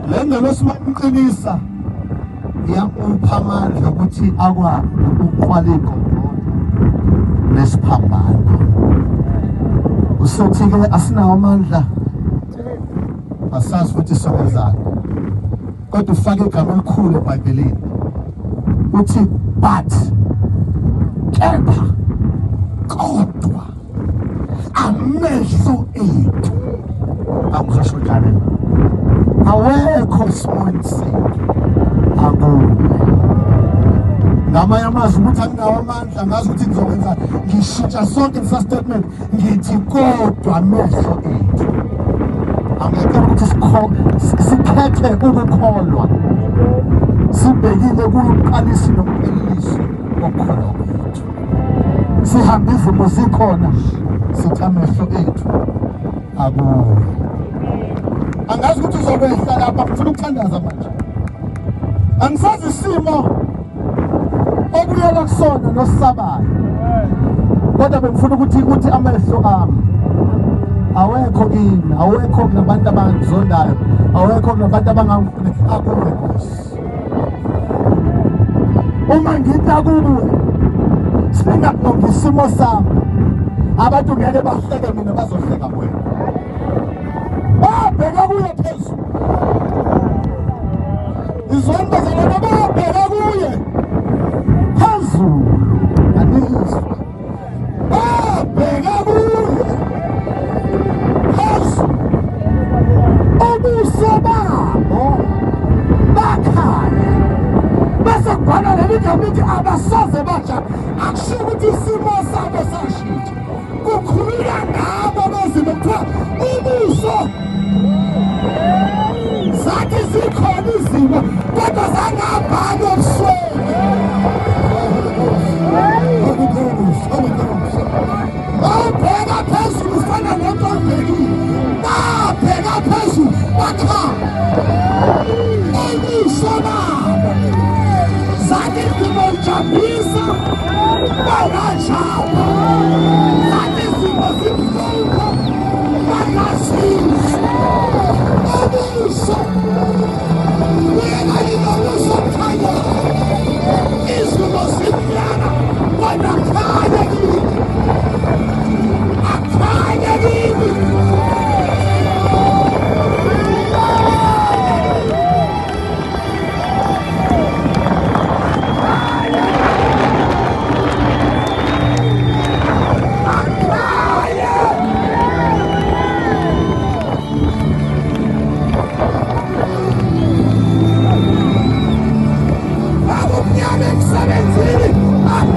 Le ndlela simamqinisa iyamupha amandla ukuthi akwazi ukuqwaliko nesiphambano. Usothi-ke asinawo amandla, asazi futhi sokwenzani, kodwa ufake igama elikhulu eBhayibhelini uthi but kepha kodwa amehlo ethu angizosho njalo awekho siqiniseko akuwe. Ngamanye amazwi ukuthi anginawo amandla ngazi ukuthi ngizokwenza ngishintsha sonke lesa statement ngithi kodwa amehlo ethu. Angeke ukuthi sikhethe ukukholwa sibhekile kumqalisi nomphelelisi wokukholwa kwethu. Sihambe izimo zikhona sithi amehlo ethu akuwe. Angazi ukuthi uzokwehla lapha, ngifuna ukuthandaza manje. Angisazi isimo okuyela kusona nosisabayo, kodwa bengifuna ukuthi amehlo ami awekho kimi, awekho kunabantu abangizondayo, awekho kunabantu abangangifuna akuwe Nkosi. Uma ngithi akuwe singabonga isimo sami, abantu ngeke bahleke mina, bazohleka wena. Babheka kuye phezulu, izonto zalona babheka kuye phezulu, anizwa babheka kuye phezulu, ubuso babo bakhanya. Bese kubhala leli gama lithi abasoze batsha, akusho ukuthi isimo sabo sashintsha, kukhulula ngabo bezimo kuthiwa ubuso zathi zikhona izimo kodwa zangabhali ebusweni. Babheka phezulu ufana nento obhekile, babheka phezulu bakhala ubuso babo zathi zibonjabisa bakajaba, zathi zimo zibuhlungu bakazizwa ubuso. Wena yinobuso bukhanya, izimo zimnyama kodwa akhanya kimi, akhanya kimi. I'm